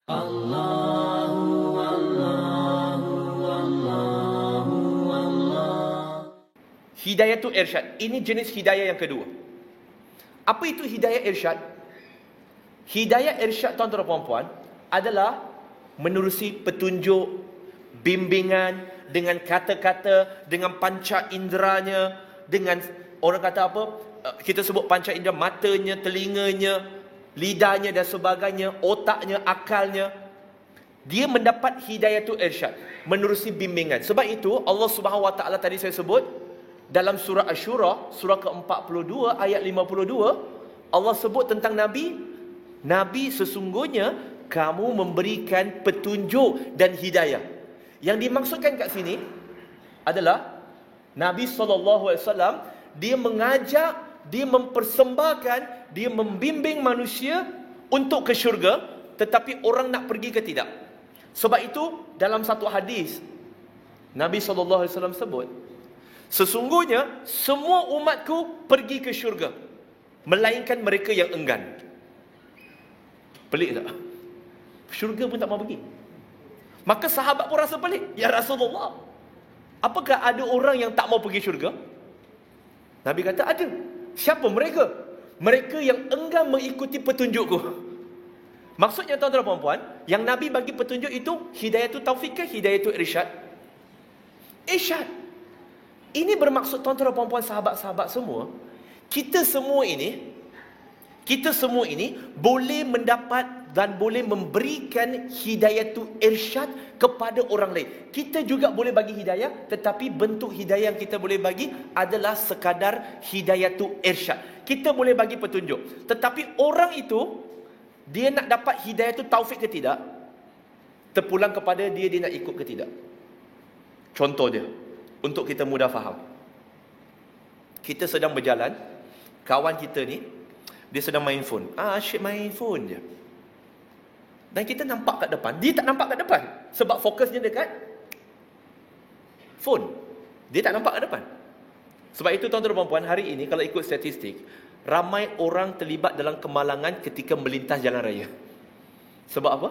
Hidayah tu irsyad. Ini jenis hidayah yang kedua. Apa itu hidayah irsyad? Hidayah irsyad, tuan-tuan dan puan-puan, adalah menerusi petunjuk, bimbingan dengan kata-kata, dengan panca inderanya, dengan orang kata apa? Kita sebut panca indera, matanya, telinganya, lidahnya dan sebagainya, otaknya, akalnya. Dia mendapat hidayah tu irsyad, menerusi bimbingan. Sebab itu Allah Subhanahu Wa Taala tadi saya sebut dalam surah Asy-Syura, surah ke-42 ayat 52, Allah sebut tentang Nabi. Nabi, sesungguhnya kamu memberikan petunjuk dan hidayah. Yang dimaksudkan kat sini adalah Nabi SAW, dia mengajak, dia mempersembahkan, dia membimbing manusia untuk ke syurga, tetapi orang nak pergi ke tidak. Sebab itu dalam satu hadis Nabi SAW sebut, sesungguhnya semua umatku pergi ke syurga, melainkan mereka yang enggan. Pelik tak? Syurga pun tak mau pergi. Maka sahabat pun rasa pelik. Ya Rasulullah, apakah ada orang yang tak mau pergi syurga? Nabi kata ada. Siapa mereka? Mereka yang enggan mengikuti petunjukku. Maksudnya tuan-tuan dan puan-puan, yang Nabi bagi petunjuk itu hidayah tu taufik ke hidayah tu irsyad? Irsyad. Ini bermaksud tuan-tuan dan puan-puan, sahabat-sahabat semua, kita semua ini boleh mendapat dan boleh memberikan hidayah tu irsyad kepada orang lain. Kita juga boleh bagi hidayah, tetapi bentuk hidayah yang kita boleh bagi adalah sekadar hidayah tu irsyad. Kita boleh bagi petunjuk, tetapi orang itu, dia nak dapat hidayah tu taufik ke tidak, terpulang kepada dia nak ikut ke tidak. Contoh dia, untuk kita mudah faham. Kita sedang berjalan, kawan kita ni, dia sedang main phone. Asyik main phone je. Dan kita nampak kat depan, dia tak nampak kat depan. Sebab fokusnya dekat phone. Dia tak nampak kat depan. Sebab itu tuan-tuan dan puan-puan, hari ini kalau ikut statistik, ramai orang terlibat dalam kemalangan ketika melintas jalan raya. Sebab apa?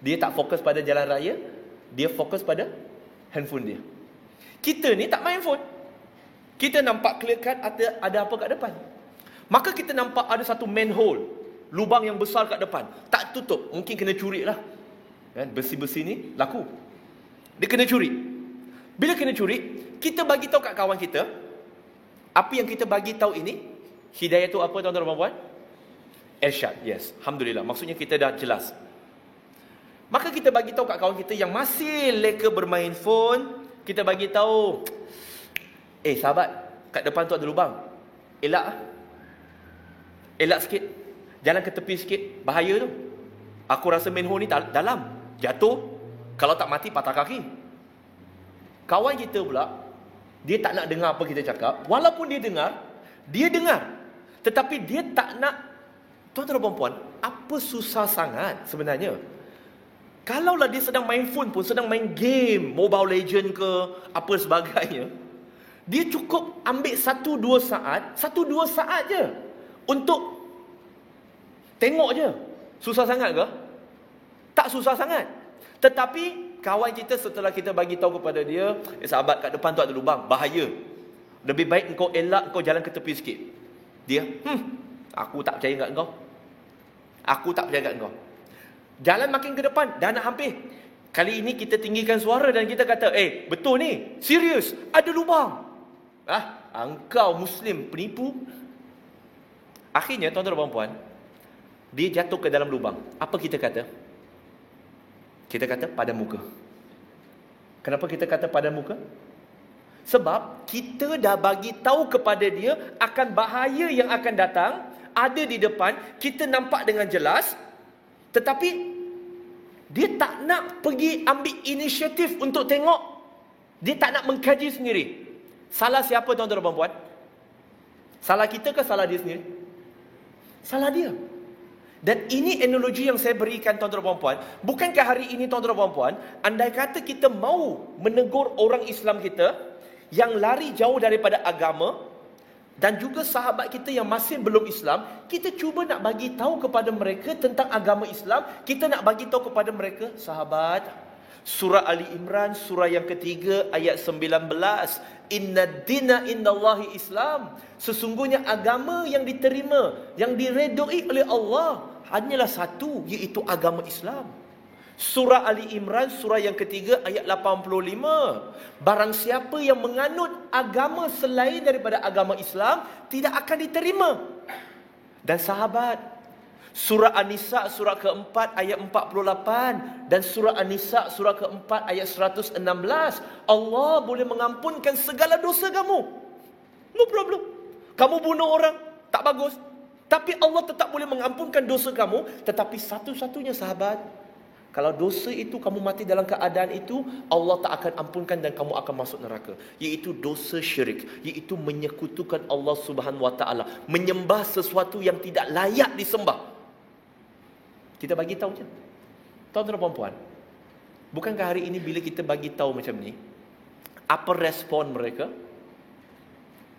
Dia tak fokus pada jalan raya, dia fokus pada handphone dia. Kita ni tak main phone. Kita nampak clear cut ada apa kat depan. Maka kita nampak ada satu manhole, lubang yang besar kat depan, tak tutup, mungkin kena curi lah. Kan? Besi-besi ni laku, dia kena curi. Bila kena curi, kita bagi tahu kat kawan kita. Apa yang kita bagi tahu ini, hidayah tu apa tuan-tuan dan puan-puan? Irsyad. Yes, alhamdulillah. Maksudnya kita dah jelas. Maka kita bagi tahu kat kawan kita yang masih leka bermain phone, kita bagi tahu, sahabat, kat depan tu ada lubang. Elak sikit. Jalan ke tepi sikit, bahaya tu. Aku rasa manhole ni dalam, jatuh, kalau tak mati patah kaki. Kawan kita pula, dia tak nak dengar apa kita cakap. Walaupun dia dengar, tetapi dia tak nak. Tuan-tuan dan puan-puan, apa susah sangat sebenarnya? Kalaulah dia sedang main phone pun, sedang main game, Mobile Legend ke, apa sebagainya, dia cukup ambil 1-2 saat je untuk tengok je. Susah sangat ke? Tak susah sangat. Tetapi kawan kita, setelah kita bagi tahu kepada dia, sahabat, kat depan tu ada lubang, bahaya, lebih baik engkau elak, engkau jalan ke tepi sikit. Dia, aku tak percaya kat engkau. Jalan makin ke depan, dah nak hampir. Kali ini kita tinggikan suara dan kita kata, betul ni, serius, ada lubang. Engkau Muslim penipu. Akhirnya tuan-tuan dan puan-puan, dia jatuh ke dalam lubang. Apa kita kata? Kita kata pada muka. Kenapa kita kata pada muka? Sebab kita dah bagi tahu kepada dia akan bahaya yang akan datang, ada di depan, kita nampak dengan jelas, tetapi dia tak nak pergi ambil inisiatif untuk tengok. Dia tak nak mengkaji sendiri. Salah siapa tuan-tuan dan puan-puan? Salah kita ke salah dia sendiri? Salah dia. Dan ini analogi yang saya berikan tuan-tuan dan puan-puan. Bukankah hari ini tuan-tuan dan puan-puan, andai kata kita mau menegur orang Islam kita yang lari jauh daripada agama, Dan juga sahabat kita yang masih belum Islam, kita cuba nak bagi tahu kepada mereka tentang agama Islam. Kita nak bagi tahu kepada mereka, sahabat, surah Ali Imran, surah yang ketiga, ayat 19. Inna dina indallahi Islam. Sesungguhnya agama yang diterima, yang diredoi oleh Allah hanyalah satu, iaitu agama Islam. Surah Ali Imran, surah yang ketiga, ayat 85. Barang siapa yang menganut agama selain daripada agama Islam, tidak akan diterima. Dan sahabat, surah An-Nisa, surah keempat, ayat 48. Dan surah An-Nisa, surah keempat, ayat 116. Allah boleh mengampunkan segala dosa kamu. No problem. Kamu bunuh orang, tak bagus. Tapi Allah tetap boleh mengampunkan dosa kamu. Tetapi satu-satunya sahabat, kalau dosa itu kamu mati dalam keadaan itu, Allah tak akan ampunkan dan kamu akan masuk neraka. Iaitu dosa syirik, iaitu menyekutukan Allah Subhanahu Wa Taala, menyembah sesuatu yang tidak layak disembah. Kita bagi tahu je. Tuan-tuan dan puan-puan, bukankah hari ini bila kita bagi tahu macam ni, apa respon mereka?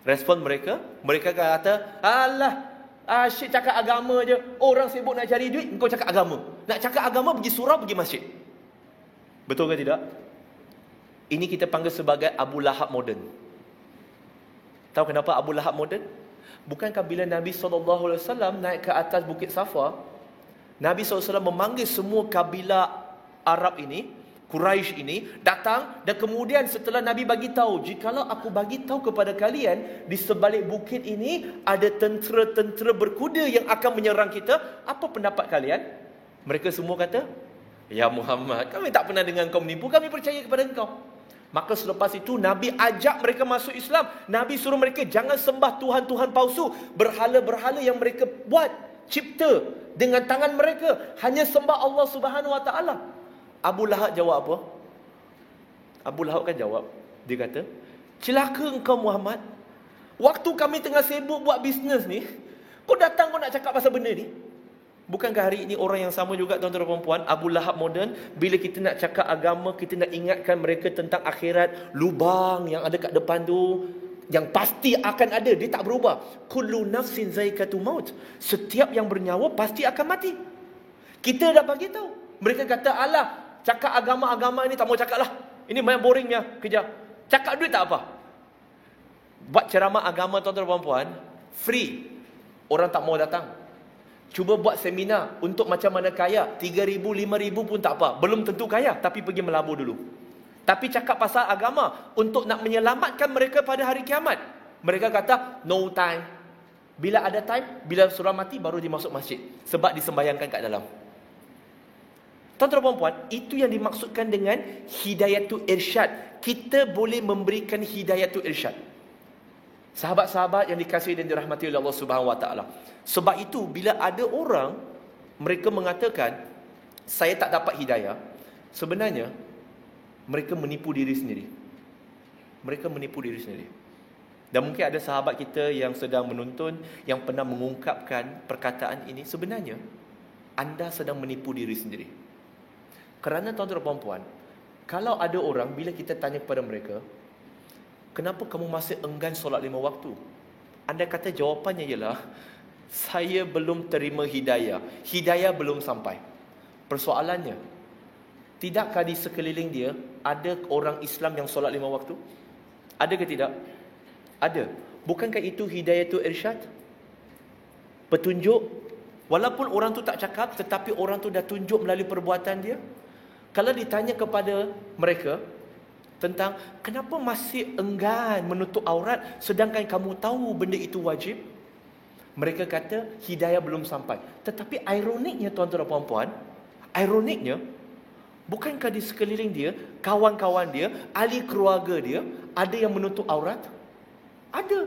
Respon mereka, mereka kata, alah, asyik cakap agama je. Orang sibuk nak cari duit, engkau cakap agama. Nak cakap agama, pergi surau, pergi masjid. Betul ke tidak? Ini kita panggil sebagai Abu Lahab moden. Tahu kenapa Abu Lahab moden? Bukankah bila Nabi SAW naik ke atas Bukit Safa, Nabi SAW memanggil semua kabilah Arab ini, Quraisy ini datang, dan kemudian setelah Nabi bagi tahu, jikalau aku bagi tahu kepada kalian di sebalik bukit ini ada tentera-tentera berkuda yang akan menyerang kita, apa pendapat kalian? Mereka semua kata, ya Muhammad, kami tak pernah dengar kau menipu, kami percaya kepada engkau. Maka selepas itu Nabi ajak mereka masuk Islam. Nabi suruh mereka jangan sembah Tuhan-Tuhan palsu, berhala-berhala yang mereka buat, cipta dengan tangan mereka, hanya sembah Allah Subhanahu Wa Taala. Abu Lahab jawab apa? Abu Lahab kan jawab, dia kata, celaka engkau Muhammad, waktu kami tengah sibuk buat bisnes ni, kau datang kau nak cakap pasal benda ni. Bukankah hari ini orang yang sama juga, tuan-tuan dan puan-puan, Abu Lahab moden, bila kita nak cakap agama, kita nak ingatkan mereka tentang akhirat, lubang yang ada kat depan tu, yang pasti akan ada, dia tak berubah. Kullu nafsin zaikatul maut. Setiap yang bernyawa pasti akan mati. Kita dah bagi tahu. Mereka kata, alah, cakap agama-agama ini tak mau cakap lah. Ini banyak boringnya kerja. Cakap duit tak apa. Buat ceramah agama, tuan-tuan dan puan-puan, free. Orang tak mau datang. Cuba buat seminar untuk macam mana kaya, 3,000, 5,000 pun tak apa. Belum tentu kaya, tapi pergi melabur dulu. Tapi cakap pasal agama untuk nak menyelamatkan mereka pada hari kiamat, mereka kata no time. Bila ada time, bila surah mati baru dia masuk masjid, sebab disembayangkan kat dalam. Tuan-tuan dan puan-puan, itu yang dimaksudkan dengan hidayatul irsyad. Kita boleh memberikan hidayatul irsyad. Sahabat-sahabat yang dikasihi dan dirahmati oleh Allah Subhanahu Wa Taala. Sebab itu bila ada orang mereka mengatakan saya tak dapat hidayah, sebenarnya mereka menipu diri sendiri. Mereka menipu diri sendiri. Dan mungkin ada sahabat kita yang sedang menonton yang pernah mengungkapkan perkataan ini, sebenarnya anda sedang menipu diri sendiri. Kerana tuan-tuan dan puan-puan, kalau ada orang bila kita tanya kepada mereka, kenapa kamu masih enggan solat 5 waktu? Anda kata jawapannya ialah, saya belum terima hidayah. Hidayah belum sampai. Persoalannya, tidakkah di sekeliling dia ada orang Islam yang solat 5 waktu? Ada ke tidak? Ada. Bukankah itu hidayatul irsyad? Petunjuk. Walaupun orang tu tak cakap, tetapi orang tu dah tunjuk melalui perbuatan dia. Kalau ditanya kepada mereka tentang kenapa masih enggan menutup aurat sedangkan kamu tahu benda itu wajib, mereka kata hidayah belum sampai. Tetapi ironiknya tuan-tuan dan puan-puan, ironiknya, bukankah di sekeliling dia, kawan-kawan dia, ahli keluarga dia, ada yang menutup aurat? Ada.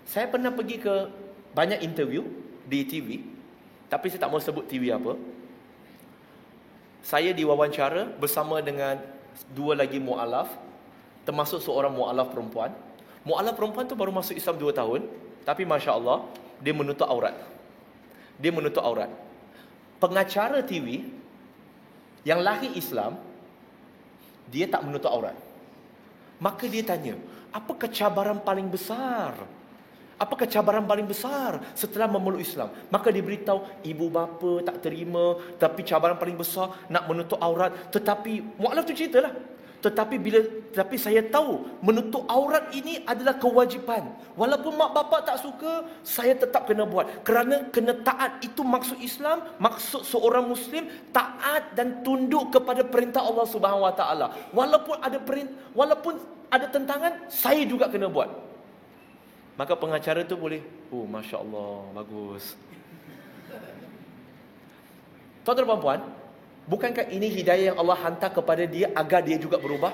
Saya pernah pergi ke banyak interview di TV, tapi saya tak mau sebut TV apa. Saya diwawancara bersama dengan 2 lagi mu'alaf, termasuk seorang mu'alaf perempuan. Mu'alaf perempuan tu baru masuk Islam 2 tahun, tapi Masya Allah, dia menutup aurat. Dia menutup aurat. Pengacara TV yang lahir Islam, dia tak menutup aurat. Maka dia tanya, apa kecabaran paling besar Apakah cabaran paling besar setelah memeluk Islam? Maka diberitahu, ibu bapa tak terima, tapi cabaran paling besar nak menutup aurat. Tetapi mualaf tu ceritalah. Tapi saya tahu menutup aurat ini adalah kewajipan. Walaupun mak bapak tak suka, saya tetap kena buat. Kerana kena taat, itu maksud Islam, maksud seorang Muslim taat dan tunduk kepada perintah Allah Subhanahu Wa Taala. Walaupun ada tentangan, saya juga kena buat. Maka pengacara tu boleh, oh Masya Allah, bagus. Tuan-tuan dan puan-puan, bukankah ini hidayah yang Allah hantar kepada dia agar dia juga berubah?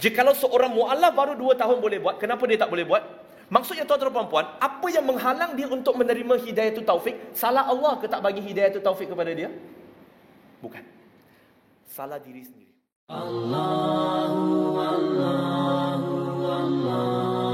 Jikalau seorang mu'alaf baru 2 tahun boleh buat, kenapa dia tak boleh buat? Maksudnya tuan-tuan dan puan-puan, apa yang menghalang dia untuk menerima hidayah itu taufik? Salah Allah ke tak bagi hidayah itu taufik kepada dia? Bukan. Salah diri sendiri. Allahu, Allahu, Allah.